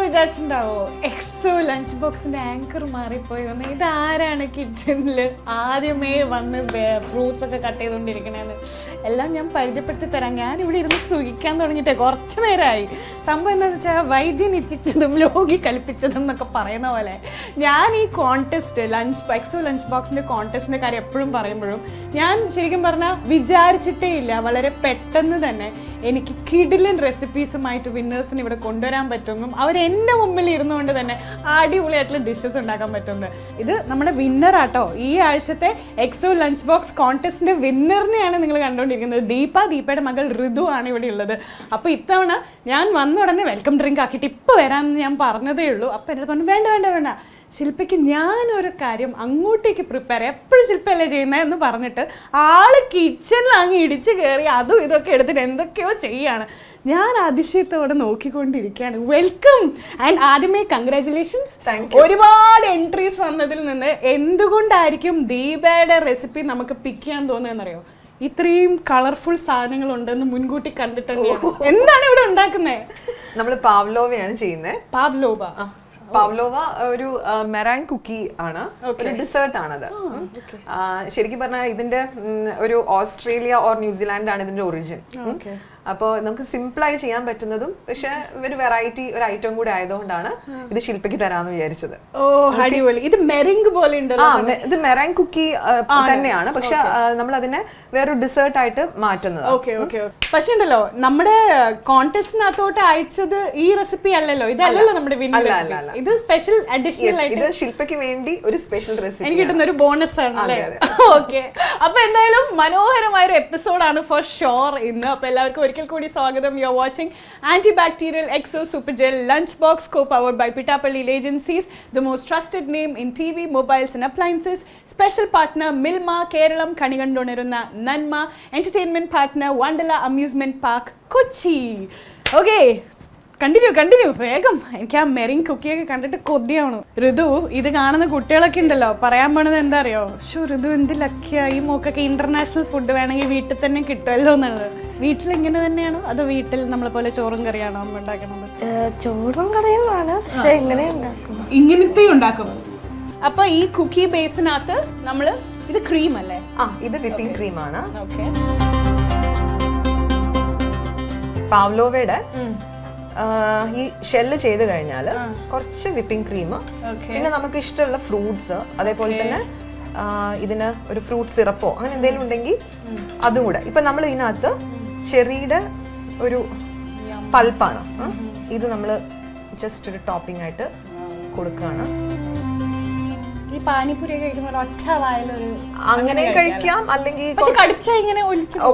വിചാരിച്ചിട്ടുണ്ടാവോ എക്സോ lunch ബോക്സിന്റെ anchor മാറിപ്പോയോന്ന്? ഇതാരാണ് കിച്ചണിൽ ആദ്യമേ വന്ന് ഫ്രൂട്ട്സ് ഒക്കെ കട്ട് ചെയ്തുകൊണ്ടിരിക്കണേന്ന് എല്ലാം ഞാൻ പരിചയപ്പെടുത്തി തരാം. ഞാനിവിടെ ഇരുന്ന് സുഖിക്കാൻ തുടങ്ങിയിട്ടേ കുറച്ച് നേരമായി. സംഭവം എന്താണെന്ന് വെച്ചാൽ വൈദ്യൻ ഇച്ഛിച്ചതും ലോകി കളിപ്പിച്ചതും എന്നൊക്കെ പറയുന്ന പോലെ ഞാൻ ഈ കോൺടെസ്റ്റ് എക്സോ ലഞ്ച് ബോക്സിന്റെ കോൺടെസ്റ്റിന്റെ കാര്യം എപ്പോഴും പറയുമ്പോഴും ഞാൻ ശരിക്കും പറഞ്ഞാൽ വിചാരിച്ചിട്ടേ ഇല്ല വളരെ പെട്ടെന്ന് തന്നെ എനിക്ക് കിടിലൻ റെസിപ്പീസുമായിട്ട് വിന്നേഴ്സിന് ഇവിടെ കൊണ്ടുവരാൻ പറ്റുമെന്നും അവരെൻ്റെ മുമ്പിൽ ഇരുന്നുകൊണ്ട് തന്നെ അടിപൊളിയായിട്ടുള്ള ഡിഷസ് ഉണ്ടാക്കാൻ പറ്റുന്നത്. ഇത് നമ്മുടെ വിന്നറാട്ടോ, ഈ ആഴ്ചത്തെ എക്സോ ലഞ്ച് ബോക്സ് കോൺടെസ്റ്റിൻ്റെ വിന്നറിനെയാണ് നിങ്ങൾ കണ്ടുകൊണ്ടിരിക്കുന്നത്. ദീപയുടെ മകൾ ഋതു ആണ് ഇവിടെ ഉള്ളത്. അപ്പോൾ ഇത്തവണ ഞാൻ വന്ന ഉടനെ വെൽക്കം ഡ്രിങ്ക് ആക്കിയിട്ട് ഇപ്പോൾ വരാമെന്ന് ഞാൻ പറഞ്ഞതേ ഉള്ളൂ. അപ്പോൾ എൻ്റെ അടുത്ത് വേണ്ട ശില്പയ്ക്ക് ഞാനൊരു കാര്യം അങ്ങോട്ടേക്ക് പ്രിപ്പയർ ചെയ്യാം, എപ്പോഴും ശില്പയല്ലേ ചെയ്യുന്നത് എന്ന് പറഞ്ഞിട്ട് ആള് കിച്ചണിൽ അങ്ങ് ഇടിച്ച് കയറി അതും ഇതൊക്കെ എടുത്തിട്ട് എന്തൊക്കെയോ ചെയ്യാണ്. ഞാൻ അതിശയത്തോടെ നോക്കിക്കൊണ്ടിരിക്കുകയാണ്. വെൽക്കം ആൻഡ് ആദ്യമേ കൺഗ്രാറ്റുലേഷൻസ്. ഒരുപാട് എൻട്രീസ് വന്നതിൽ നിന്ന് എന്തുകൊണ്ടായിരിക്കും ദീപയുടെ റെസിപ്പി നമുക്ക് പിക്ക് ചെയ്യാൻ തോന്നുന്നതെന്നറിയോ? ഇത്രയും കളർഫുൾ സാധനങ്ങൾ ഉണ്ടെന്ന് മുൻകൂട്ടി കണ്ടിട്ട് തന്നെയാണ്. എന്താണ് ഇവിടെ ഉണ്ടാക്കുന്നത്? നമ്മൾ പാവ്ലോവയാണ് ചെയ്യുന്നത്. പാവ്ലോവ ഒരു മെറാങ് കുക്കി ആണ്, ഒരു ഡിസേർട്ട് ആണത്. ശരിക്കും പറഞ്ഞാൽ ഇതിന്റെ ഒരു ഓസ്ട്രേലിയ ഓർ ന്യൂസിലാൻഡ് ആണ് ഇതിന്റെ ഒറിജിൻ. അപ്പോൾ നമുക്ക് സിമ്പിളായി ചെയ്യാൻ പറ്റുന്നതും പക്ഷെ ഒരു വെറൈറ്റി ഒരു ഐറ്റം കൂടെ ആയതുകൊണ്ടാണ് ഇത് ശില്പയ്ക്ക് തരാമെന്ന് വിചാരിച്ചത്. ഇത് മെറിംഗ് പോലെ ഇത് മെറാങ് കുക്കി തന്നെയാണ്, പക്ഷെ നമ്മൾ അതിനെ വേറൊരു ഡിസേർട്ട് ആയിട്ട് മാറ്റുന്നത്. പക്ഷെ ഉണ്ടല്ലോ നമ്മുടെ കോൺടെസ്റ്റിനകത്തോട്ട് അയച്ചത് ഈ റെസിപ്പി അല്ലല്ലോ, ഇതല്ലല്ലോ നമ്മുടെ ഇത് സ്പെഷ്യൽ അഡീഷണൽ ആയിട്ട് ഇത് ശില്പയ്ക്ക് വേണ്ടി ഒരു സ്പെഷ്യൽ റെസിപ്പി എനിക്ക് കിട്ടുന്ന ഒരു ബോണസ് ആണ്. ഓക്കെ, അപ്പൊ എന്തായാലും മനോഹരമായ ഒരു എപ്പിസോഡാണ് ഫോർ ഷോർ ഇന്ന്. അപ്പൊ എല്ലാവർക്കും ഒരിക്കൽ കൂടി സ്വാഗതം. You are watching antibacterial Exo super gel lunch box co-powered by Pitapalli Agencies, the most trusted name in TV, mobiles and appliances. Special partner Milma, Keralam Kanigandonirunna Nanma, entertainment partner Wonderla Amusement Park, Kochi. Okay, continue വേഗം. എനിക്ക് ആ meringue കുക്കിയൊക്കെ കണ്ടിട്ട് കൊതിയാണ്. ഋതു, ഇത് കാണുന്ന കുട്ടികളൊക്കെ ഉണ്ടല്ലോ പറയാൻ പോണത് എന്താ അറിയോ? ഋതു എന്ത് ലക്കിയാ, ഈ മോക്കൊക്കെ ഇന്റർനാഷണൽ ഫുഡ് വേണമെങ്കിൽ വീട്ടിൽ തന്നെ കിട്ടുമല്ലോ എന്നുള്ളത്. വീട്ടിൽ ഇങ്ങനെ തന്നെയാണോ അതോ വീട്ടിൽ നമ്മളെ പോലെ ചോറും കറിയാണോ അമ്മ ഉണ്ടാക്കുന്നത്? ചോറും കറിയുമാണ്, പക്ഷെ ഇങ്ങനത്തെ ഉണ്ടാക്കും. അപ്പൊ ഈ കുക്കി ബേസിനകത്ത് നമ്മള് ഇത് ക്രീം അല്ലേ? ഇത് വിപ്പിംഗ് ക്രീമാണ്. ഓക്കെ, പാവ്ലോവയുടെ ഈ ഷെല്ല് ചെയ്ത് കഴിഞ്ഞാൽ കുറച്ച് വിപ്പിംഗ് ക്രീം, പിന്നെ നമുക്ക് ഇഷ്ടമുള്ള ഫ്രൂട്ട്സ്, അതേപോലെ തന്നെ ഇതിന് ഒരു ഫ്രൂട്ട് സിറപ്പോ അങ്ങനെ എന്തെങ്കിലും ഉണ്ടെങ്കിൽ അതും കൂടെ. ഇപ്പൊ നമ്മൾ ഇതിനകത്ത് ചെറിയുടെ ഒരു പൾപ്പാണ്, ഇത് നമ്മൾ ജസ്റ്റ് ഒരു ടോപ്പിംഗ് ആയിട്ട് കൊടുക്കുകയാണ്. ഈ പാനിപൂരി കഴിക്കുന്ന ഒറ്റ വായിലൊരു അങ്ങനെ കഴിക്കാം, അല്ലെങ്കിൽ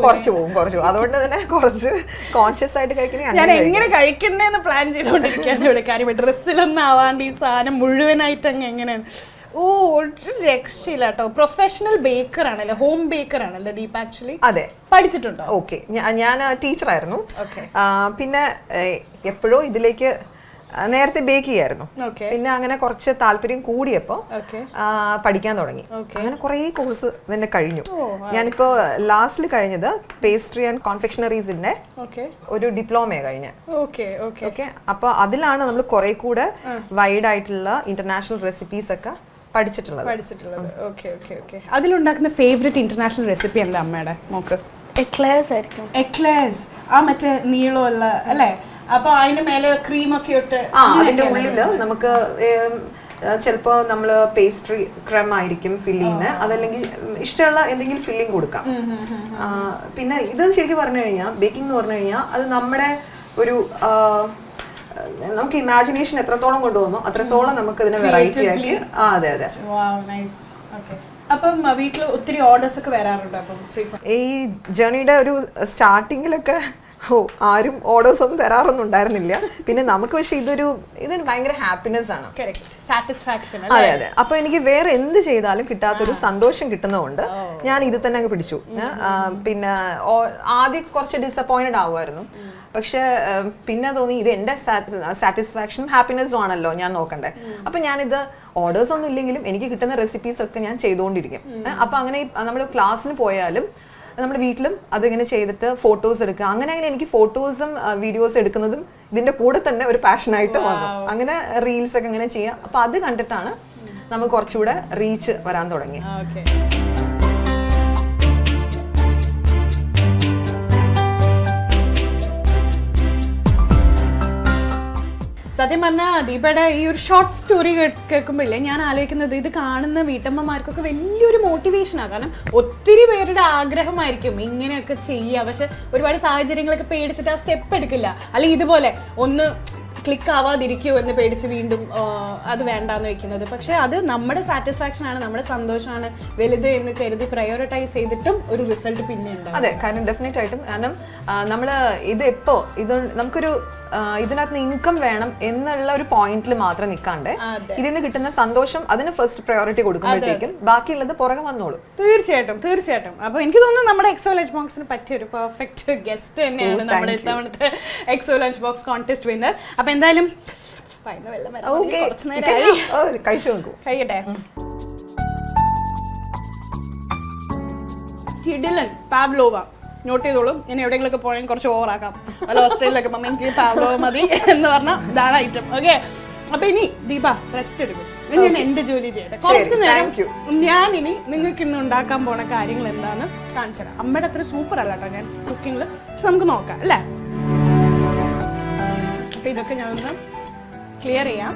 കുറച്ച് പോകും. അതുകൊണ്ട് തന്നെ കുറച്ച് കോൺഷ്യസ് ആയിട്ട് കഴിക്കണേ. ഞാൻ എങ്ങനെ കഴിക്കണ്ടേന്ന് പ്ലാൻ ചെയ്തുകൊണ്ടിരിക്കുകയാണ് ഇവിടെ. കാര്യം ഡ്രസ്സിലൊന്നും ആവാണ്ട് ഈ സാധനം മുഴുവനായിട്ട് അങ്ങ് എങ്ങനെ ഒരു രക്ഷയില്ല കേട്ടോ. പ്രൊഫഷണൽ ബേക്കർ ആണല്ലേ, ഹോം ബേക്കർ ആണല്ലേ ദീപ ആക്ച്വലി? അതെ, പഠിച്ചിട്ടുണ്ടോ? ഓക്കെ, ഞാൻ ടീച്ചറായിരുന്നു. പിന്നെ എപ്പോഴോ ഇതിലേക്ക് നേരത്തെ ബേക്ക് ചെയ്യായിരുന്നു. പിന്നെ അങ്ങനെ കുറച്ച് താല്പര്യം കൂടിയപ്പോ പഠിക്കാൻ തുടങ്ങി. അങ്ങനെ കുറെ കോഴ്സ് തന്നെ കഴിഞ്ഞു. ഞാനിപ്പോ ലാസ്റ്റിൽ കഴിഞ്ഞത് പേസ്ട്രി ആൻഡ് കോൺഫെക്ഷണറീസിന്റെ ഒരു ഡിപ്ലോമ കഴിഞ്ഞ. ഓക്കെ, അപ്പൊ അതിലാണ് നമ്മൾ കുറെ കൂടെ വൈഡ് ആയിട്ടുള്ള ഇന്റർനാഷണൽ റെസിപ്പീസ് ഒക്കെ പഠിച്ചിട്ടുള്ളത്. അതിലുണ്ടാക്കുന്ന ഫേവറേറ്റ് ഇന്റർനാഷണൽ റെസിപ്പി എന്താ അമ്മയുടെ മോക്ക്? എക്ലേഴ്സ് ആയിരിക്കും. എക്ലേഴ്സ്, മറ്റേ നീളമുള്ള അല്ലേ? അപ്പൊ അതിന്റെ മേലെ ക്രീം ഒക്കെ ഇട്ട് അതിന്റെ ഉള്ളില് നമുക്ക് ചിലപ്പോ നമ്മള് പേസ്ട്രി ക്രീം ആയിരിക്കും ഫില്ലിങ്, അതല്ലെങ്കിൽ ഇഷ്ടമുള്ള എന്തെങ്കിലും ഫില്ലിങ് കൊടുക്കാം. പിന്നെ ഇത് ശരിക്കും പറഞ്ഞു കഴിഞ്ഞാൽ ബേക്കിംഗ് എന്ന് പറഞ്ഞു കഴിഞ്ഞാൽ അത് നമ്മുടെ ഒരു നമുക്ക് ഇമാജിനേഷൻ എത്രത്തോളം കൊണ്ടുപോകുമോ അത്രത്തോളം നമുക്ക് ഇതിനെ വെറൈറ്റി ആക്കി. അതെ. അപ്പം വീട്ടിൽ ഒത്തിരി ഓർഡേഴ്സ് ഒക്കെ വരാറുണ്ടോ? ഈ ജേർണിയുടെ ഒരു സ്റ്റാർട്ടിങ്ങിലൊക്കെ ആരും ഓർഡേഴ്സ് ഒന്നും തരാറൊന്നും ഉണ്ടായിരുന്നില്ല. പിന്നെ നമുക്ക് പക്ഷെ ഇതൊരു ഭയങ്കര ഹാപ്പിനെസ് ആണ്. അതെ. അപ്പൊ എനിക്ക് വേറെ എന്ത് ചെയ്താലും കിട്ടാത്തൊരു സന്തോഷം കിട്ടുന്നതുകൊണ്ട് ഞാൻ ഇത് തന്നെ അങ്ങ് പിടിച്ചു. പിന്നെ ആദ്യം കുറച്ച് ഡിസപ്പോയിന്റഡ് ആവുമായിരുന്നു, പക്ഷെ പിന്നെ തോന്നി ഇത് എന്റെ സാറ്റിസ്ഫാക്ഷനും ഹാപ്പിനെസ്സും ആണല്ലോ ഞാൻ നോക്കണ്ടേ. അപ്പൊ ഞാനിത് ഓർഡേഴ്സ് ഒന്നും ഇല്ലെങ്കിലും എനിക്ക് കിട്ടുന്ന റെസിപ്പീസ് ഒക്കെ ഞാൻ ചെയ്തുകൊണ്ടിരിക്കും. അപ്പൊ അങ്ങനെ നമ്മൾ ക്ലാസ്സിന് പോയാലും നമ്മുടെ വീട്ടിലും അതിങ്ങനെ ചെയ്തിട്ട് ഫോട്ടോസ് എടുക്കുക. അങ്ങനെ എനിക്ക് ഫോട്ടോസും വീഡിയോസും എടുക്കുന്നതും ഇതിന്റെ കൂടെ തന്നെ ഒരു പാഷനായിട്ട് വന്നു. അങ്ങനെ റീൽസ് ഒക്കെ ഇങ്ങനെ ചെയ്യാം. അപ്പൊ അത് കണ്ടിട്ടാണ് നമുക്ക് കുറച്ചുകൂടെ റീച്ച് വരാൻ തുടങ്ങി. സത്യം പറഞ്ഞാൽ ദീപയുടെ ഈ ഒരു ഷോർട്ട് സ്റ്റോറി കേൾക്കുമ്പോഴേ ഞാൻ ആലോചിക്കുന്നത് ഇത് കാണുന്ന വീട്ടമ്മമാർക്കൊക്കെ വലിയൊരു മോട്ടിവേഷനാണ്. കാരണം ഒത്തിരി പേരുടെ ആഗ്രഹമായിരിക്കും ഇങ്ങനെയൊക്കെ ചെയ്യുക, പക്ഷെ ഒരുപാട് സാഹചര്യങ്ങളൊക്കെ പേടിച്ചിട്ട് ആ സ്റ്റെപ്പ് എടുക്കില്ല. അല്ലെങ്കിൽ ഇതുപോലെ ഒന്ന് ക്ലിക്ക് ആവാതിരിക്കുമോ എന്ന് പേടിച്ച് വീണ്ടും അത് വേണ്ടാന്ന് വെക്കുന്നത്. പക്ഷെ അത് നമ്മുടെ സാറ്റിസ്ഫാക്ഷൻ ആണ്, നമ്മുടെ സന്തോഷമാണ് വലുത് എന്ന് കരുതി പ്രയോറിറ്റൈസ് ചെയ്തിട്ടും ഒരു റിസൾട്ട് പിന്നെ ഉണ്ടാവും. അതെ, കാരണം ഡെഫിനറ്റ് ആയിട്ടും. കാരണം നമ്മൾ ഇത് എപ്പോ നമുക്കൊരു ഇതിനകത്ത് ഇൻകം വേണം എന്നുള്ള ഒരു പോയിന്റിൽ മാത്രം നിൽക്കാണ്ട് ഇതിൽ നിന്ന് കിട്ടുന്ന സന്തോഷം അതിന് ഫസ്റ്റ് പ്രയോറിറ്റി കൊടുക്കുമ്പോഴത്തേക്കും ബാക്കിയുള്ളത് പുറകെ വന്നോളും. തീർച്ചയായിട്ടും തീർച്ചയായിട്ടും. അപ്പൊ എനിക്ക് തോന്നുന്നു നമ്മുടെ എക്സോ ലഞ്ച് ബോക്സിന് പറ്റിയ ഒരു പെർഫെക്റ്റ് ഗസ്റ്റ് തന്നെയാണ് നമ്മുടെ ഇത്തവണത്തെ എക്സോ ലഞ്ച് ബോക്സ് കോൺടെസ്റ്റ് വിന്നർ. അപ്പൊ എന്തായാലും കഴിച്ചു നോക്കൂ. കഴിയട്ടെ. കിടിലൻ പാവ്ലോവ. നോട്ട് ചെയ്തോളൂ. ഞാൻ എവിടെയെങ്കിലൊക്കെ പോയാൽ കുറച്ച് ഓവറാക്കാം. അല്ല ഓസ്ട്രേലിയയിലൊക്കെ പറഞ്ഞാൽ എനിക്ക് പാവ്ലോവ മതി എന്ന് പറഞ്ഞാൽ ഇതാണ് ഐറ്റം. ഓക്കെ, അപ്പൊ ഇനി ദീപ റെസ്റ്റ് എടുക്കും. ഞാൻ എന്റെ ജോലി ചെയ്യട്ടെ കുറച്ച് നേരം. ഞാൻ ഇനി നിങ്ങൾക്ക് ഇന്ന് ഉണ്ടാക്കാൻ പോണ കാര്യങ്ങൾ എന്താന്ന് കാണിച്ചു തരാം. അമ്മയുടെ അത്ര സൂപ്പർ അല്ല കേട്ടോ ഞാൻ കുക്കിങ്ങിൽ, പക്ഷെ നമുക്ക് നോക്കാം അല്ലേ. അപ്പൊ ഇതൊക്കെ ഞാൻ ഒന്ന് ക്ലിയർ ചെയ്യാം.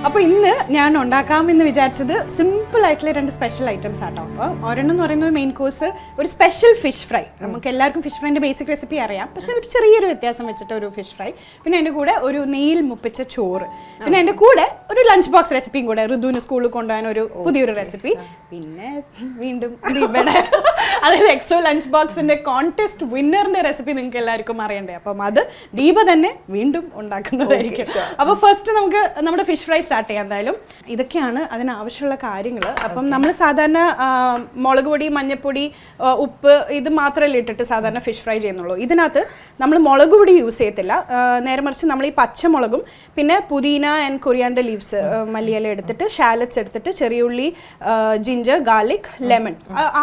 അപ്പോൾ ഇന്ന് ഞാൻ ഉണ്ടാക്കാമെന്ന് വിചാരിച്ചത് സിമ്പിൾ ആയിട്ടുള്ള 2 സ്പെഷ്യൽ ഐറ്റംസ് ആട്ടോ. അപ്പോൾ ഒരെണ്ണം എന്ന് പറയുന്നത് മെയിൻ കോഴ്സ് ഒരു സ്പെഷ്യൽ ഫിഷ് ഫ്രൈ. നമുക്ക് എല്ലാവർക്കും ഫിഷ് ഫ്രൈൻ്റെ ബേസിക് റെസിപ്പി അറിയാം, പക്ഷെ ഒരു ചെറിയൊരു വ്യത്യാസം വെച്ചിട്ട് ഒരു ഫിഷ് ഫ്രൈ. പിന്നെ അതിൻ്റെ കൂടെ ഒരു നെയ്യിൽ മുപ്പിച്ച ചോറ്. പിന്നെ അതിൻ്റെ കൂടെ ഒരു ലഞ്ച് ബോക്സ് റെസിപ്പിയും കൂടെ, ഋതുവിന് സ്കൂളിൽ കൊണ്ടുപോകാൻ ഒരു പുതിയൊരു റെസിപ്പി. പിന്നെ വീണ്ടും ദീപയുടെ അതായത് എക്സോ ലഞ്ച് ബോക്സിൻ്റെ കോൺടെസ്റ്റ് വിന്നറിൻ്റെ റെസിപ്പി നിങ്ങൾക്ക് എല്ലാവർക്കും അറിയണ്ടേ. അപ്പം അത് ദീപ തന്നെ വീണ്ടും ഉണ്ടാക്കുന്നതായിരിക്കും. അപ്പോൾ ഫസ്റ്റ് നമുക്ക് നമ്മുടെ ഫിഷ് ഫ്രൈ സ്റ്റാർട്ട് ചെയ്യാം. എന്തായാലും ഇതൊക്കെയാണ് അതിനാവശ്യമുള്ള കാര്യങ്ങൾ. അപ്പം നമ്മൾ സാധാരണ മുളക് പൊടി, മഞ്ഞൾപ്പൊടി, ഉപ്പ് ഇത് മാത്രമല്ലേ ഇട്ടിട്ട് സാധാരണ ഫിഷ് ഫ്രൈ ചെയ്യുന്നുള്ളൂ. ഇതിനകത്ത് നമ്മൾ മുളക് പൊടി യൂസ് ചെയ്യത്തില്ല. നേരെ മറിച്ച് നമ്മൾ ഈ പച്ചമുളകും പിന്നെ പുദീന ആൻഡ് കൊറിയാൻഡർ ലീവ്സ് മല്ലിയില എടുത്തിട്ട്, ഷാലറ്റ്സ് എടുത്തിട്ട്, ചെറിയ ഉള്ളി, ജിഞ്ചർ, ഗാർലിക്, ലെമൺ.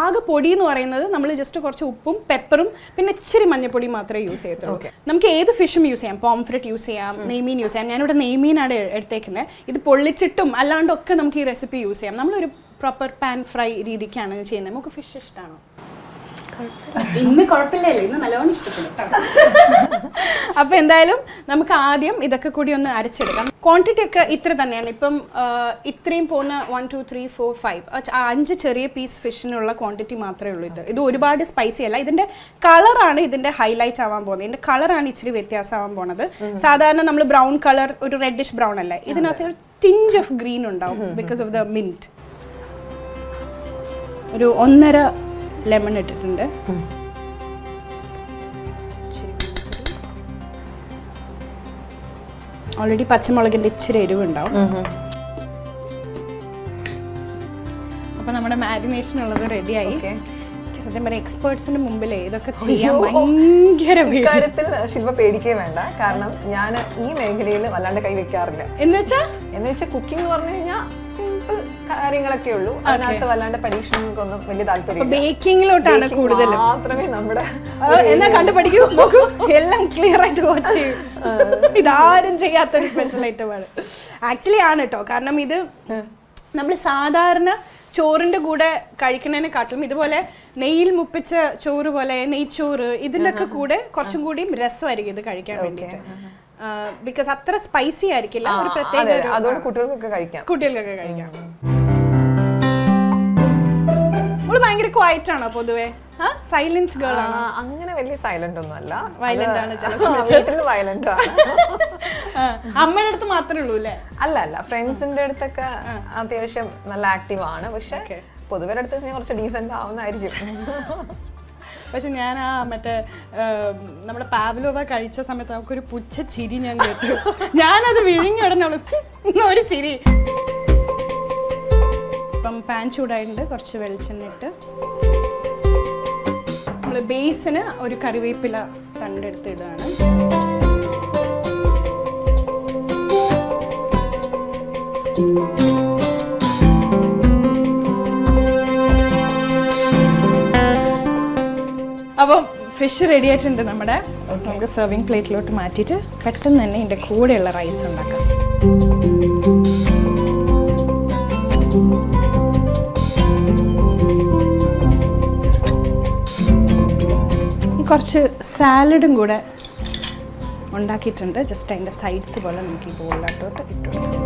ആകെ പൊടി എന്ന് പറയുന്നത് നമ്മൾ ജസ്റ്റ് കുറച്ച് ഉപ്പും പെപ്പറും പിന്നെ ഇച്ചിരി മഞ്ഞൾപ്പൊടി മാത്രമേ യൂസ് ചെയ്യത്തുള്ളൂ. നമുക്ക് ഏത് ഫിഷും യൂസ് ചെയ്യാം. പോംഫ്രെറ്റ് യൂസ് ചെയ്യാം, നെയ്മീൻ യൂസ് ചെയ്യാം. ഞാനിവിടെ നെയ്മീനാണ് എടുത്തേക്കുന്നത്. ഇത് പൊള്ളിച്ചിട്ടും അല്ലാണ്ടൊക്കെ നമുക്ക് ഈ റെസിപ്പി യൂസ് ചെയ്യാം. നമ്മളൊരു പ്രോപ്പർ പാൻ ഫ്രൈ രീതിക്കാണ് ചെയ്യുന്നത്. നമുക്ക് ഫിഷ് ഇഷ്ടമാണോ? ഇന്ന് കുഴപ്പമില്ലല്ലേ, ഇന്ന് നല്ലോണം ഇഷ്ടപ്പെടും. അപ്പോൾ എന്തായാലും നമുക്ക് ആദ്യം ഇതൊക്കെ കൂടി ഒന്ന് അരച്ചെടുക്കാം. ക്വാണ്ടിറ്റി ഒക്കെ ഇത്ര തന്നെയാണ്. ഇപ്പം ഇത്രയും പോകുന്ന 1 2 3 4 5 5 ചെറിയ പീസ് ഫിഷിനുള്ള ക്വാണ്ടിറ്റി മാത്രമേ ഉള്ളൂ. ഇത് ഒരുപാട് സ്പൈസി അല്ല. ഇതിൻ്റെ കളറാണ് ഇതിൻ്റെ ഹൈലൈറ്റ് ആവാൻ പോകുന്നത്. ഇതിൻ്റെ കളറാണ് ഇച്ചിരി വ്യത്യാസമാവാൻ പോണത്. സാധാരണ നമ്മൾ ബ്രൗൺ കളർ, ഒരു റെഡിഷ് ബ്രൗൺ അല്ലേ, ഇതിനകത്ത് ഒരു ടിഞ്ച് ഓഫ് ഗ്രീൻ ഉണ്ടാവും ബിക്കോസ് ഓഫ് ദ മിൻറ്റ്. ഒരു 1.5 ലെമൺ ഇട്ടിട്ടുണ്ട്. ഓൾറെഡി പച്ചമുളകിൻ്റെ ഇച്ചിരി എരിവുണ്ടാവും. അപ്പൊ നമ്മുടെ മാരിനേഷൻ ഉള്ളത് റെഡിയായി. സത്യം പറയാം എക്സ്പേർട്സിന്റെ മുമ്പിലേ ഇതൊക്കെ ചെയ്യാൻ ഭയങ്കര കാര്യത്തിൽ ശിൽപ പേടിക്കേ വേണ്ട. കാരണം ഞാൻ ഈ മേഖലയിൽ വല്ലാണ്ട് കൈ വെക്കാറില്ല. എന്ന് വെച്ചാൽ കുക്കിംഗ് എന്ന് പറഞ്ഞു കഴിഞ്ഞാൽ സിമ്പിൾ കാര്യങ്ങളൊക്കെ ഉള്ളൂ. അതിനകത്ത് വല്ലാണ്ട് പരീക്ഷണങ്ങൾക്കൊന്നും വലിയ താല്പര്യം. ബേക്കിങ്ങിലോട്ടാണ് കൂടുതൽ. മാത്രമേ നമ്മുടെ എന്നാ കണ്ടുപഠിക്കൂ, നോക്കൂ, എല്ലാം ക്ലിയർ ആയിട്ട് വാച്ച് ചെയ്യും. ഇതാരും ചെയ്യാത്തൊരു സ്പെഷ്യൽ ഐറ്റമാണ് ആക്ച്വലി ആണ് കേട്ടോ. കാരണം ഇത് നമ്മൾ സാധാരണ ചോറിൻ്റെ കൂടെ കഴിക്കുന്നതിനെക്കാട്ടിലും ഇതുപോലെ നെയ്യിൽ മുപ്പിച്ച ചോറ് പോലെ നെയ്ച്ചോറ് ഇതിലൊക്കെ കൂടെ കുറച്ചും കൂടിയും രസമായിരിക്കും ഇത് കഴിക്കാൻ വേണ്ടിയിട്ട്. ബിക്കോസ് അത്ര സ്പൈസി ആയിരിക്കില്ല. ഒരു പ്രത്യേക കുട്ടികൾക്കൊക്കെ കഴിക്കാം. നമ്മള് ഭയങ്കര ക്വയറ്റ് ആണോ പൊതുവേ? സൈലന്റ് ഗേൾ ആണ്? അങ്ങനെ വലിയ സൈലന്റ് ഒന്നും അല്ല, വയലന്റ് ആണ്. വയലന്റ് ആണ്. അമ്മയുടെ അടുത്ത് മാത്രമേ ഉള്ളൂ അല്ലേ? അല്ല, ഫ്രണ്ട്സിന്റെ അടുത്തൊക്കെ അത്യാവശ്യം നല്ല ആക്റ്റീവ് ആണ്. പക്ഷെ പൊതുവെ അടുത്ത് ഞാൻ കുറച്ച് ഡീസെന്റ് ആവുന്നതായിരിക്കും. പക്ഷെ ഞാൻ മറ്റേ നമ്മുടെ പാവ്ലോവ കഴിച്ച സമയത്ത് നമുക്കൊരു പുച്ഛ ചിരി ഞാൻ കേട്ടു. ഞാനത് വിഴുങ്ങി ഉടനെ ഒരു ചിരി. ഇപ്പം പാൻ ചൂടായിട്ടുണ്ട്. കുറച്ച് വെളിച്ചെണ്ണ ഇട്ട് നമ്മൾ ബേസിന് ഒരു കറിവേപ്പില തണ്ടെടുത്ത് ഇടുകയാണ്. ഫിഷ് റെഡി ആയിട്ടുണ്ട് നമ്മുടെ. നമുക്ക് സെർവിങ് പ്ലേറ്റിലോട്ട് മാറ്റിയിട്ട് പെട്ടെന്ന് തന്നെ ഇതിൻ്റെ കൂടെയുള്ള റൈസ് ഉണ്ടാക്കാം. കുറച്ച് സാലഡും കൂടെ ഉണ്ടാക്കിയിട്ടുണ്ട്. ജസ്റ്റ് അതിൻ്റെ സൈഡ്സ് പോലെ നമുക്ക് ഈ ബോളിലോട്ട് ഇട്ടു കൊടുക്കാം.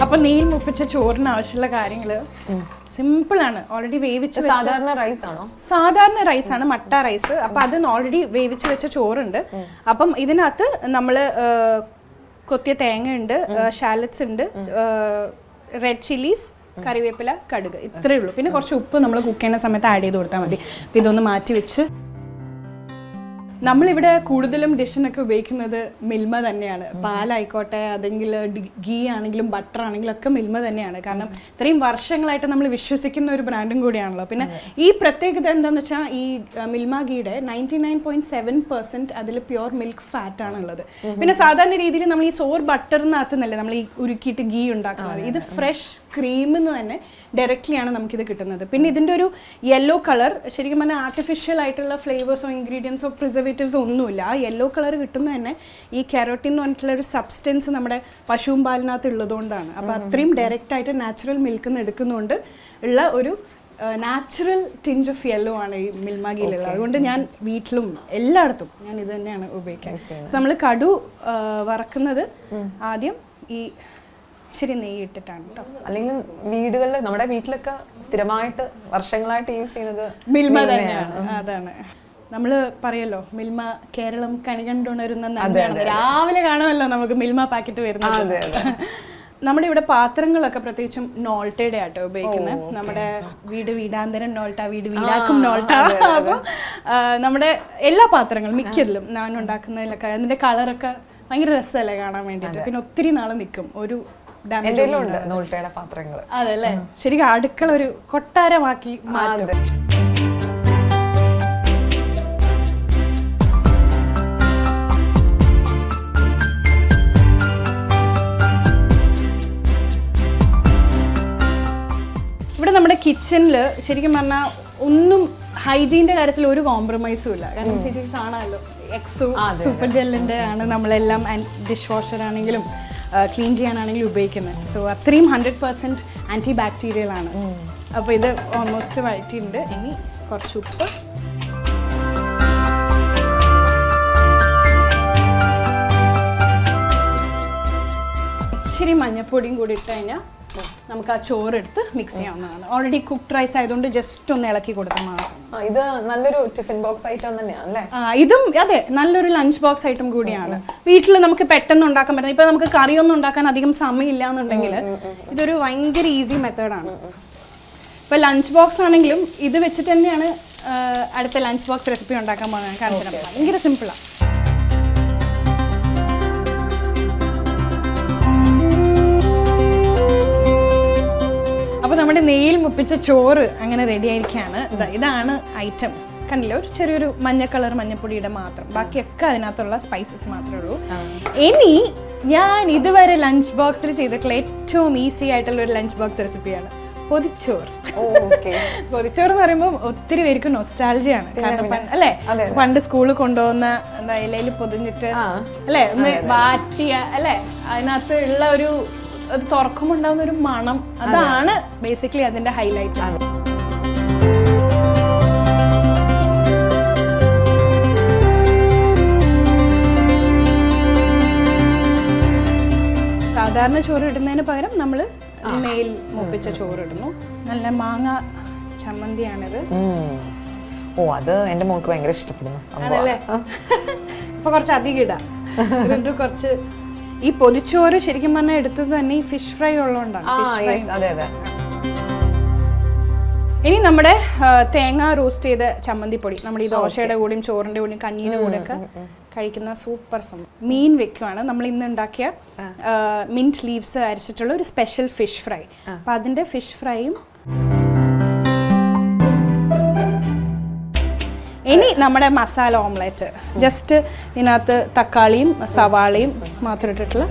അപ്പോൾ നെയ്യിൽ മുപ്പിച്ച ചോറിന് ആവശ്യമുള്ള കാര്യങ്ങൾ സിമ്പിളാണ്. ഓൾറെഡി വേവിച്ച് സാധാരണ റൈസ് ആണോ? സാധാരണ റൈസാണ്, മട്ട റൈസ്. അപ്പം അത് ഓൾറെഡി വേവിച്ച് വെച്ച ചോറുണ്ട്. അപ്പം ഇതിനകത്ത് നമ്മൾ കൊത്തിയ തേങ്ങ ഉണ്ട്, ഷാലറ്റ്സ് ഉണ്ട്, റെഡ് ചില്ലീസ്, കറിവേപ്പില, കടുക്, ഇത്രയേ ഉള്ളൂ. പിന്നെ കുറച്ച് ഉപ്പ് നമ്മൾ കുക്ക് ചെയ്യുന്ന സമയത്ത് ആഡ് ചെയ്ത് കൊടുത്താൽ മതി. അപ്പം ഇതൊന്ന് മാറ്റി വെച്ച് നമ്മളിവിടെ കൂടുതലും ഡിഷിനൊക്കെ ഉപയോഗിക്കുന്നത് മിൽമ തന്നെയാണ്. പാലായിക്കോട്ടെ, അതെങ്കിൽ ഗീ ആണെങ്കിലും ബട്ടർ ആണെങ്കിലും ഒക്കെ മിൽമ തന്നെയാണ്. കാരണം ഇത്രയും വർഷങ്ങളായിട്ട് നമ്മൾ വിശ്വസിക്കുന്ന ഒരു ബ്രാൻഡും കൂടിയാണല്ലോ. പിന്നെ ഈ പ്രത്യേകത എന്താണെന്ന് വെച്ചാൽ ഈ മിൽമ ഗീയുടെ 99.7% അതിൽ പ്യുവർ മിൽക്ക് ഫാറ്റ് ആണുള്ളത്. പിന്നെ സാധാരണ രീതിയിൽ നമ്മൾ ഈ സോർ ബട്ടറിനകത്തുനിന്നല്ലേ നമ്മൾ ഈ ഉരുക്കിയിട്ട് ഗീ ഉണ്ടാക്കുന്നത്. ഇത് ഫ്രഷ് ക്രീമിൽ നിന്ന് തന്നെ ഡയറക്റ്റ്ലിയാണ് നമുക്കിത് കിട്ടുന്നത്. പിന്നെ ഇതിൻ്റെ ഒരു യെല്ലോ കളർ ശരിക്കും പറഞ്ഞാൽ ആർട്ടിഫിഷ്യൽ ആയിട്ടുള്ള ഫ്ലേവേഴ്സോ ഇൻഗ്രീഡിയൻസോ പ്രിസർവേറ്റീവ്സോ ഒന്നുമില്ല. ആ യെല്ലോ കളർ കിട്ടുന്നത് തന്നെ ഈ കാരോട്ടിൻ എന്ന് പറഞ്ഞിട്ടുള്ള ഒരു സബ്സ്റ്റൻസ് നമ്മുടെ പശുവും പാലിനകത്ത് ഉള്ളതുകൊണ്ടാണ്. അപ്പോൾ അത്രയും ഡയറക്റ്റായിട്ട് നാച്ചുറൽ മിൽക്കിൽ നിന്ന് എടുക്കുന്നതുകൊണ്ട് ഉള്ള ഒരു നാച്ചുറൽ ടിഞ്ച് ഓഫ് യെല്ലോ ആണ് ഈ മിൽമ ഗീയിലുള്ളത്. അതുകൊണ്ട് ഞാൻ വീട്ടിലും എല്ലായിടത്തും ഞാൻ ഇത് തന്നെയാണ് ഉപയോഗിക്കുന്നത്. നമ്മൾ കടു വറക്കുന്നത് ആദ്യം ഈ ഇച്ചിരി നെയ്യ് ഇട്ടിട്ടാണ് കേട്ടോ. അല്ലെങ്കിൽ വീടുകളിൽ നമ്മുടെ വീട്ടിലൊക്കെ സ്ഥിരമായിട്ട് വർഷങ്ങളായിട്ട് യൂസ് ചെയ്യുന്നത് മിൽമ തന്നെയാണ്. അതാണ് നമ്മൾ പറയല്ലോ മിൽമ കേരളം കണി കണ്ടുണരുന്ന നന്മയാണ്. രാവിലെ കാണുമല്ലോ നമുക്ക് മിൽമ പാക്കറ്റ് വരുന്നത്. നമ്മുടെ ഇവിടെ പാത്രങ്ങളൊക്കെ പ്രത്യേകിച്ചും നോൾട്ടയുടെ ആട്ടോ ഉപയോഗിക്കുന്നത്. നമ്മുടെ വീട് വീടാന്തരം നോൾട്ട, വീട് വീടാക്കും നോൾട്ട. അപ്പോൾ നമ്മുടെ എല്ലാ പാത്രങ്ങളും മിക്കതിലും ഞാൻ ഉണ്ടാക്കുന്നതിലൊക്കെ അതിൻ്റെ കളറൊക്കെ ഭയങ്കര രസമല്ലേ കാണാൻ വേണ്ടിയിട്ട്. പിന്നെ ഒത്തിരി നാൾ നിൽക്കും. ഒരു പാത്രങ്ങൾ അതല്ലേ ശരിക്കും അടുക്കള ഒരു കൊട്ടാരമാക്കി മാറ്റും. ഇവിടെ നമ്മുടെ കിച്ചണിൽ ശരിക്കും പറഞ്ഞാൽ ഒന്നും ഹൈജീൻ്റെ കാര്യത്തിൽ ഒരു കോംപ്രമൈസും ഇല്ല. കാരണം ചേച്ചിക്ക് കാണാമല്ലോ, എക്സോ സൂപ്പർ ജെല്ലിൻ്റെ ആണ് നമ്മളെല്ലാം ഡിഷ് വാഷർ ആണെങ്കിലും ക്ലീൻ ചെയ്യാനാണെങ്കിലും ഉപയോഗിക്കുന്നത്. സോ അത്രയും 100% ആൻറ്റി ബാക്ടീരിയൽ ആണ്. അപ്പോൾ ഇത് ഓൾമോസ്റ്റ് വഴറ്റിയിട്ടുണ്ട്. ഇനി കുറച്ച് ഉപ്പ്, ഇച്ചിരി മഞ്ഞൾപ്പൊടിയും കൂടി ഇട്ട് കഴിഞ്ഞാൽ നമുക്ക് ആ ചോറെടുത്ത് മിക്സ് ചെയ്യാവുന്നതാണ്. ഓൾറെഡി കുക്ക്ഡ് റൈസ് ആയതുകൊണ്ട് ജസ്റ്റ് ഒന്ന് ഇളക്കി കൊടുത്താൽ മാത്രം. ഇത് നല്ലൊരു ടിഫിൻ ബോക്സ് ഐറ്റം തന്നെയാണ് അല്ലേ? ഇതും അതെ, നല്ലൊരു ലഞ്ച് ബോക്സ് ഐറ്റം കൂടിയാണ്. വീട്ടിൽ നമുക്ക് പെട്ടെന്ന് ഉണ്ടാക്കാൻ പറ്റുന്നത്. ഇപ്പൊ നമുക്ക് കറിയൊന്നും ഉണ്ടാക്കാൻ അധികം സമയമില്ല എന്നുണ്ടെങ്കിൽ ഇതൊരു ഭയങ്കര ഈസി മെത്തേഡാണ്. ഇപ്പൊ ലഞ്ച് ബോക്സ് ആണെങ്കിലും ഇത് വെച്ചിട്ട് തന്നെയാണ് അടുത്ത ലഞ്ച് ബോക്സ് റെസിപ്പി ഉണ്ടാക്കാൻ പോകുന്നത്. കാണിച്ചു ഭയങ്കര സിമ്പിളാണ്. അപ്പോൾ നമ്മുടെ നെയ്യിൽ മുപ്പിച്ച ചോറ് അങ്ങനെ റെഡി ആയിരിക്കുകയാണ്. ഇതാണ് ഐറ്റം. കണ്ടില്ല, ഒരു ചെറിയൊരു മഞ്ഞ കളർ മഞ്ഞപ്പൊടിയുടെ മാത്രം, ബാക്കിയൊക്കെ അതിനകത്തുള്ള സ്പൈസസ് മാത്രമേ ഉള്ളൂ. ഇനി ഞാൻ ഇതുവരെ ലഞ്ച് ബോക്സിൽ ചെയ്തിട്ടുള്ള ഏറ്റവും ഈസി ആയിട്ടുള്ള ഒരു ലഞ്ച് ബോക്സ് റെസിപ്പിയാണ് പൊതിച്ചോറ്. പൊതിച്ചോറ് എന്ന് പറയുമ്പോൾ ഒത്തിരി പേർക്ക് നൊസ്റ്റാൾജിയാണ്. കാരണം അല്ലേ, പണ്ട് സ്കൂളിൽ കൊണ്ടുപോകുന്ന എന്താ ഇലയിൽ പൊതിഞ്ഞിട്ട് അല്ലേ ഒന്ന് വാട്ടിയ അല്ലേ, അതിനകത്ത് ഉള്ള ഒരു അത് തുറക്കുമ്പോൾ ഉണ്ടാകുന്ന ഒരു മണം, അതാണ് ബേസിക്കലി അതിന്റെ ഹൈലൈറ്റ്. സാധാരണ ചോറ് ഇടുന്നതിന് പകരം നമ്മൾ നെയ്യിൽ മുപ്പിച്ച ചോറ് ഇടുന്നു. നല്ല മാങ്ങ ചമ്മന്തിയാണിത്. ഓ, അത് എന്റെ മോൾക്ക് ഭയങ്കര ഇഷ്ടപ്പെടുന്നു. ആണല്ലേ? ഇപ്പൊ കുറച്ച് അധികം ഇടാം. കുറച്ച് ഈ പൊതിച്ചോറ് ശരിക്കും പറഞ്ഞാൽ എടുത്തത് തന്നെ ഈ ഫിഷ് ഫ്രൈ ഉള്ളതുകൊണ്ടാണ്. ഇനി നമ്മുടെ തേങ്ങ റോസ്റ്റ് ചെയ്ത ചമ്മന്തിപ്പൊടി നമ്മുടെ ഈ ദോശയുടെ കൂടെയും ചോറിന്റെ കൂടെയും കഞ്ഞീൻ്റെ കൂടെയൊക്കെ കഴിക്കുന്ന സൂപ്പർ സംഭവം. മീൻ വെക്കുവാണ്. നമ്മൾ ഇന്ന് ഉണ്ടാക്കിയ മിന്റ് ലീവ്സ് അരച്ചിട്ടുള്ള ഒരു സ്പെഷ്യൽ ഫിഷ് ഫ്രൈ. അപ്പം അതിൻ്റെ ഫിഷ് ഫ്രൈയും ഇനി നമ്മുടെ മസാല ഓംലെറ്റ്. ജസ്റ്റ് ഇതിനകത്ത് തക്കാളിയും സവാളയും മാത്രം ഇട്ടിട്ടുള്ള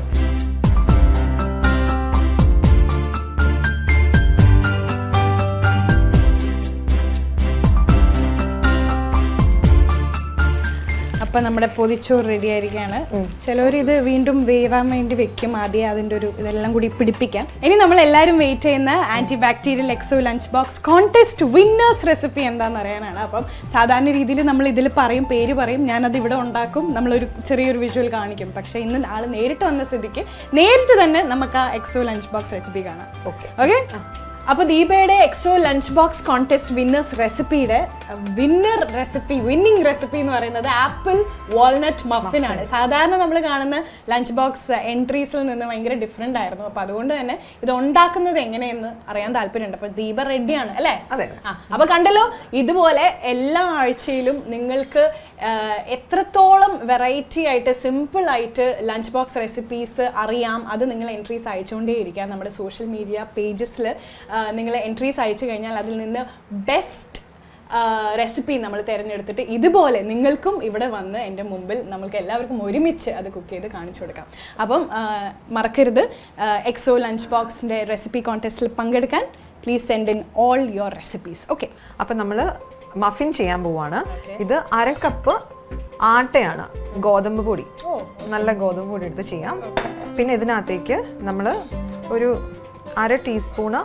അപ്പം നമ്മുടെ പൊതിച്ചോറ് റെഡി ആയിരിക്കുകയാണ്. ചിലവർ ഇത് വീണ്ടും വേവാൻ വേണ്ടി വെക്കും, ആദ്യം അതിൻ്റെ ഒരു ഇതെല്ലാം കൂടി പിടിപ്പിക്കാൻ. ഇനി നമ്മൾ എല്ലാവരും വെയിറ്റ് ചെയ്യുന്ന anti bacterial Exo lunch box contest winners recipe എന്താണെന്ന് അറിയാനാണ്. അപ്പം സാധാരണ രീതിയിൽ നമ്മൾ ഇതിൽ പറയും, പേര് പറയും, ഞാനത് ഇവിടെ ഉണ്ടാക്കും, നമ്മളൊരു ചെറിയൊരു വിഷ്വൽ കാണിക്കും. പക്ഷേ ഇന്ന് ആൾ നേരിട്ട് വന്ന സ്ഥിതിക്ക് നേരിട്ട് തന്നെ നമുക്ക് ആ എക്സോ ലഞ്ച് ബോക്സ് റെസിപ്പി കാണാം. Okay okay. അപ്പോൾ ദീപയുടെ Exo lunch box contest winners റെസിപ്പിയുടെ വിന്നിങ് റെസിപ്പി എന്ന് പറയുന്നത് ആപ്പിൾ വാൾനട്ട് മഫിൻ ആണ്. സാധാരണ നമ്മൾ കാണുന്ന ലഞ്ച് ബോക്സ് എൻട്രീസിൽ നിന്ന് ഭയങ്കര ഡിഫറെൻ്റ് ആയിരുന്നു. അപ്പോൾ അതുകൊണ്ട് തന്നെ ഇത് ഉണ്ടാക്കുന്നത് എങ്ങനെയെന്ന് അറിയാൻ താല്പര്യമുണ്ട്. അപ്പോൾ ദീപ റെഡിയാണ് അല്ലേ? അതെ. അപ്പോൾ കണ്ടല്ലോ, ഇതുപോലെ എല്ലാ ആഴ്ചയിലും നിങ്ങൾക്ക് എത്രത്തോളം വെറൈറ്റി ആയിട്ട് സിമ്പിൾ ആയിട്ട് ലഞ്ച് ബോക്സ് റെസിപ്പീസ് അറിയാം, അത് നിങ്ങൾ എൻട്രീസ് അയച്ചുകൊണ്ടേയിരിക്കാം. നമ്മുടെ സോഷ്യൽ മീഡിയ പേജസിൽ നിങ്ങൾ എൻട്രീസ് അയച്ചു കഴിഞ്ഞാൽ അതിൽ നിന്ന് ബെസ്റ്റ് റെസിപ്പി നമ്മൾ തിരഞ്ഞെടുത്തിട്ട് ഇതുപോലെ നിങ്ങൾക്കും ഇവിടെ വന്ന് എൻ്റെ മുമ്പിൽ നമ്മൾക്ക് എല്ലാവർക്കും ഒരുമിച്ച് അത് കുക്ക് ചെയ്ത് കാണിച്ചു കൊടുക്കാം. അപ്പം മറക്കരുത്, എക്സോ ലഞ്ച് ബോക്സിൻ്റെ റെസിപ്പി കോൺടെസ്റ്റിൽ പങ്കെടുക്കാൻ please send in all your recipes. Okay, അപ്പം നമ്മൾ മഫിൻ ചെയ്യാൻ പോവാണ്. ഇത് 1/2 കപ്പ് ആട്ടയാണ്, ഗോതമ്പ് പൊടി, നല്ല ഗോതമ്പ് പൊടി എടുത്ത് ചെയ്യാം. പിന്നെ ഇതിനകത്തേക്ക് നമ്മൾ ഒരു 1/2 ടീസ്പൂണ്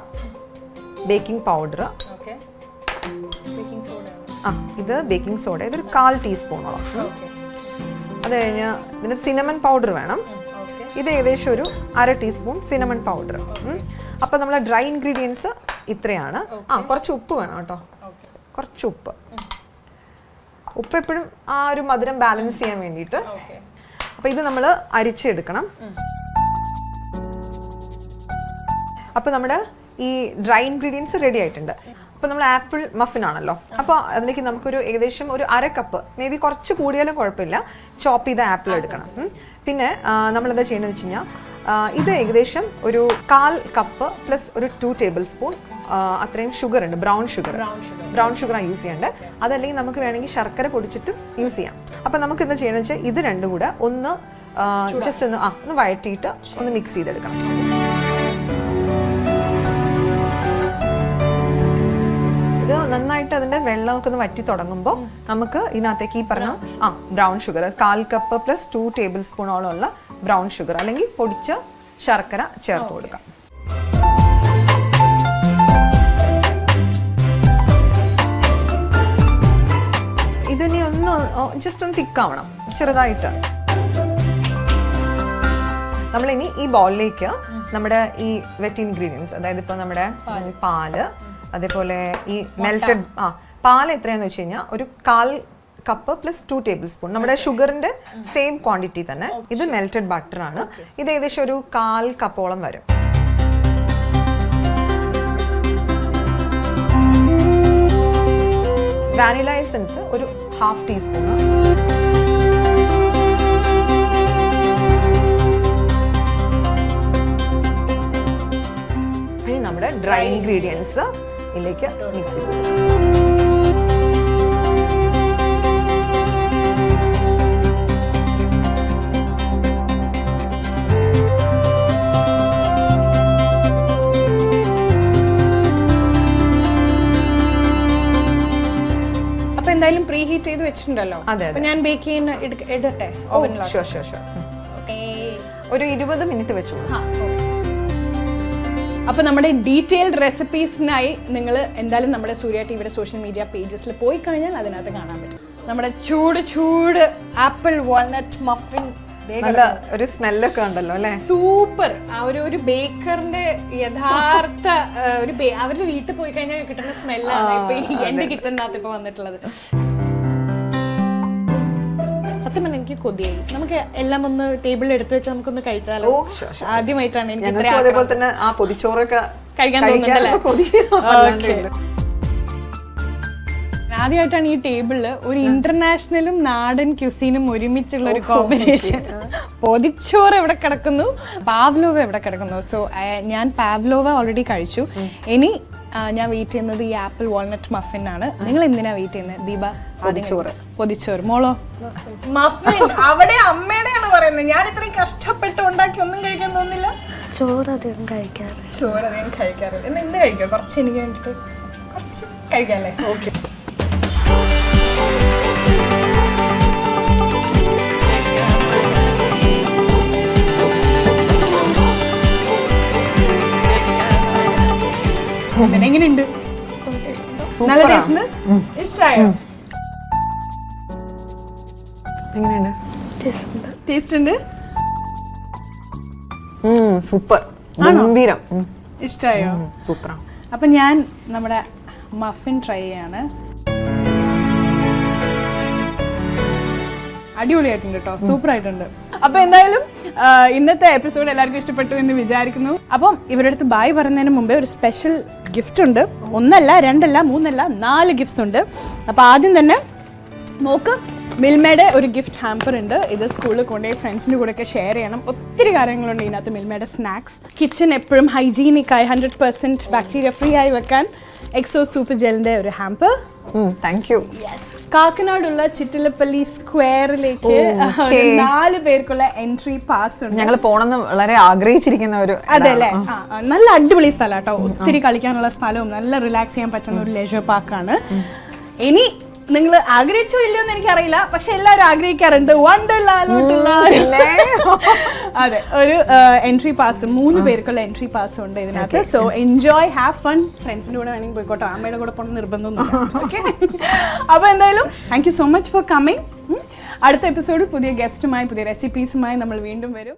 ബേക്കിംഗ് പൗഡർ, ഇത് ബേക്കിംഗ് സോഡ, ഇതൊരു 1/4 ടീസ്പൂണോളം. അത് കഴിഞ്ഞ് ഇതിന് സിനമൺ പൗഡർ വേണം, ഇത് ഏകദേശം ഒരു 1/2 ടീസ്പൂൺ സിനമൺ പൗഡർ. അപ്പം നമ്മൾ ഡ്രൈ ഇൻഗ്രീഡിയൻസ് ഇത്രയാണ്. കുറച്ച് ഉപ്പ് വേണം കേട്ടോ, കുറച്ച് ഉപ്പ് എപ്പോഴും ആ ഒരു മധുരം ബാലൻസ് ചെയ്യാൻ വേണ്ടിയിട്ട്. അപ്പം ഇത് നമ്മൾ അരിച്ചെടുക്കണം. അപ്പോൾ നമ്മുടെ ഈ ഡ്രൈ ഇൻഗ്രീഡിയൻസ് റെഡി ആയിട്ടുണ്ട്. അപ്പോൾ നമ്മൾ ആപ്പിൾ മഫിൻ ആണല്ലോ, അപ്പോൾ അതിലേക്ക് നമുക്കൊരു ഏകദേശം ഒരു 1/2 കപ്പ്, മേ ബി കുറച്ച് കൂടിയാലും കുഴപ്പമില്ല, ചോപ്പ് ചെയ്ത ആപ്പിൾ എടുക്കണം. പിന്നെ നമ്മളെന്താ ചെയ്യണമെന്ന് വെച്ച് കഴിഞ്ഞാൽ ഇത് ഏകദേശം ഒരു 1/4 കപ്പ് പ്ലസ് ഒരു 2 ടേബിൾ സ്പൂൺ അത്രയും ഷുഗർ ഉണ്ട്, ബ്രൗൺ ഷുഗറാണ് യൂസ് ചെയ്യേണ്ടത്. അതല്ലെങ്കിൽ നമുക്ക് വേണമെങ്കിൽ ശർക്കര പൊടിച്ചിട്ട് യൂസ് ചെയ്യാം. അപ്പം നമുക്ക് എന്താ ചെയ്യണമെന്ന് വെച്ചാൽ ഇത് രണ്ടും കൂടെ ഒന്ന് ജസ്റ്റ് ഒന്ന് വഴറ്റിയിട്ട് ഒന്ന് മിക്സ് ചെയ്തെടുക്കണം. ഇത് നന്നായിട്ട് അതിൻ്റെ വെള്ളമൊക്കെ ഒന്ന് വറ്റി തുടങ്ങുമ്പോൾ നമുക്ക് ഇതിനകത്തേക്ക് ഈ പറഞ്ഞ brown sugar 1/4 cup plus 2 table സ്പൂണോളം ഉള്ള ബ്രൗൺ ഷുഗർ അല്ലെങ്കിൽ പൊടിച്ച ശർക്കര ചേർത്ത് കൊടുക്കാം. ഇതിനി ഒന്ന് ജസ്റ്റ് ഒന്ന് തിക്കാവണം ചെറുതായിട്ട്. നമ്മളിനി ഈ ബൗളിലേക്ക് നമ്മുടെ ഈ വെറ്റ് ഇൻഗ്രീഡിയൻസ്, അതായത് ഇപ്പൊ നമ്മുടെ പാല്, അതേപോലെ ഈ മെൽറ്റഡ് പാല് എത്രയാന്ന് വെച്ച് കഴിഞ്ഞാൽ ഒരു 1/4 കപ്പ് പ്ലസ് 2 ടേബിൾ സ്പൂൺ, നമ്മുടെ ഷുഗറിന്റെ സെയിം ക്വാണ്ടിറ്റി തന്നെ. ഇത് മെൽറ്റഡ് ബട്ടർ ആണ്, ഇത് ഏകദേശം ഒരു 1/4 കപ്പോളം വരും. വാനില എസൻസ് ഒരു 1/2 ടീസ്പൂൺ. ഇനി നമ്മുടെ ഡ്രൈ ഇൻഗ്രീഡിയൻസ് ഇതിലേക്ക് മിക്സ് ചെയ്ത് എന്തായാലും പ്രീ ഹീറ്റ് ചെയ്ത് വെച്ചിട്ടുണ്ടല്ലോ. അപ്പൊ ഞാൻ ബേക്ക് ചെയ്യുന്ന ഇടട്ടെ ഓവനിലോട്ട്? ഒരു 20 മിനിറ്റ് വെച്ചു. അപ്പോൾ നമ്മുടെ ഡീറ്റെയിൽഡ് റെസിപ്പീസിനായി നിങ്ങൾ എന്തായാലും നമ്മുടെ സൂര്യ ടിവിയുടെ സോഷ്യൽ മീഡിയ പേജസിൽ പോയി കഴിഞ്ഞാൽ അതിനകത്ത് കാണാൻ പറ്റും. നമ്മുടെ ചൂട് ആപ്പിൾ വാൾനട്ട് മഫിൻ, നല്ല ഒരു സ്മെല്ലൊക്കെ ഉണ്ടല്ലോ അല്ലേ, സൂപ്പർ. ഒരു ബേക്കറിന്റെ യഥാർത്ഥ അവരുടെ വീട്ടിൽ പോയി കഴിഞ്ഞാൽ കിട്ടുന്ന സ്മെല്ലാണ് ഇപ്പൊ എന്റെ കിച്ചണിനകത്ത് ഇപ്പൊ വന്നിട്ടുള്ളത്. സത്യം പറഞ്ഞാൽ എനിക്ക് കൊതിയായി. നമുക്ക് എല്ലാം ഒന്ന് ടേബിളിൽ എടുത്തു വെച്ചാൽ നമുക്കൊന്ന് കഴിച്ചാലോ? ആദ്യമായിട്ടാണ് എനിക്ക് അതേപോലെ തന്നെ ആ പൊതിച്ചോറൊക്കെ കഴിക്കാൻ തോന്നുന്നുണ്ടല്ലേ. ആദ്യമായിട്ടാണ് ഈ ടേബിളില് ഒരു ഇന്റർനാഷണലും നാടൻ ക്യൂസീനും ഒരുമിച്ചുള്ള ഒരു കോമ്പിനേഷൻ. പൊതിച്ചോറ് എവിടെ കിടക്കുന്നു, പാവ്ലോവ എവിടെ കിടക്കുന്നു. സോ ഞാൻ പാവ്ലോവ ഓൾറെഡി കഴിച്ചു. ഇനി ഞാൻ വെയിറ്റ് ചെയ്യുന്നത് ഈ ആപ്പിൾ വാൾനട്ട് മഫിൻ ആണ്. നിങ്ങൾ എന്തിനാ വെയിറ്റ് ചെയ്യുന്നത് ദീപ? പൊതിച്ചോറ്. മോളോ? മഫിൻ അവിടെ അമ്മയുടെയാണ് പറയുന്നത്. ഞാൻ ഇത്രയും കഷ്ടപ്പെട്ട് ഉണ്ടാക്കി ഒന്നും കഴിക്കാൻ തോന്നില്ല. ചോറ് അധികം കഴിക്കാറില്ല. എന്ത് കഴിക്കാം? കുറച്ച് എനിക്ക് വേണ്ടിട്ട് കുറച്ച് കഴിക്കാല്ലേ? ഓക്കെ. എങ്ങനെയുണ്ട്? നല്ല ടേസ്റ്റ് ഇഷ്ടമായോ? എങ്ങനെയുണ്ട്? ടേസ്റ്റ് ഉണ്ട്. സൂപ്പർ, ഗംഭീരം. ഇഷ്ടമായോ? സൂപ്പറാ. അപ്പൊ ഞാൻ നമ്മുടെ മഫിൻ ട്രൈ ചെയ്യാണ്. അടിപൊളിയായിട്ടുണ്ട് കേട്ടോ, സൂപ്പർ ആയിട്ടുണ്ട്. അപ്പൊ എന്തായാലും ഇന്നത്തെ എപ്പിസോഡ് എല്ലാവർക്കും ഇഷ്ടപ്പെട്ടു എന്ന് വിചാരിക്കുന്നു. അപ്പം ഇവരുടെ അടുത്ത് ബായ് പറയുന്നതിന് മുമ്പേ ഒരു സ്പെഷ്യൽ ഗിഫ്റ്റ് ഉണ്ട്. 1 അല്ല 2 അല്ല 3 അല്ല 4 ഗിഫ്റ്റ്സ് ഉണ്ട്. അപ്പൊ ആദ്യം തന്നെ നോക്ക്, മിൽമയുടെ ഒരു ഗിഫ്റ്റ് ഹാമ്പർ ഉണ്ട്. ഇത് സ്കൂളിൽ കൊണ്ടുപോയി ഫ്രണ്ട്സിൻ്റെ കൂടെയൊക്കെ ഷെയർ ചെയ്യണം. ഒത്തിരി കാര്യങ്ങളുണ്ട് ഇതിനകത്ത്. മിൽമയുടെ സ്നാക്സ്, കിച്ചൺ എപ്പോഴും ഹൈജീനിക്കായി 100% ബാക്ടീരിയ ഫ്രീ ആയി വെക്കാൻ എക്സോ സൂപ്പർ ജെലിൻ്റെ ഒരു ഹാമ്പർ. Thank you. കാക്കനാടുള്ള ചിറ്റിലപ്പള്ളി സ്ക്വയറിലേക്ക് 4 പേർക്കുള്ള എൻട്രി പാസ് ഉണ്ട്. ഞങ്ങൾ പോണെന്ന് വളരെ ആഗ്രഹിച്ചിരിക്കുന്ന ഒരു. അതെ അല്ലേ? നല്ല അടിപൊളി സ്ഥലം കേട്ടോ. ഒത്തിരി കളിക്കാനുള്ള സ്ഥലവും നല്ല റിലാക്സ് ചെയ്യാൻ പറ്റുന്ന ഒരു ലെജർ പാർക്കാണ്. ഇനി നിങ്ങൾ ആഗ്രഹിച്ചോ ഇല്ലയോ എന്ന് എനിക്കറിയില്ല, പക്ഷെ എല്ലാവരും ആഗ്രഹിക്കാറുണ്ട് വണ്ടർലാലോട്ടുള്ള. അതെ, ഒരു എൻട്രി പാസ്, 3 പേർക്കുള്ള എൻട്രി പാസ് ഉണ്ട് ഇതിനകത്ത്. So enjoy, have fun. ഫ്രണ്ട്സിന്റെ കൂടെ വേണമെങ്കിൽ പോയിക്കോട്ടോ, അമ്മയുടെ കൂടെ പോകണം നിർബന്ധമൊന്നും. ഓക്കെ, അപ്പൊ എന്തായാലും thank you so much for coming. അടുത്ത എപ്പിസോഡ് പുതിയ ഗസ്റ്റുമായി പുതിയ റെസിപ്പീസുമായി നമ്മൾ വീണ്ടും വരും.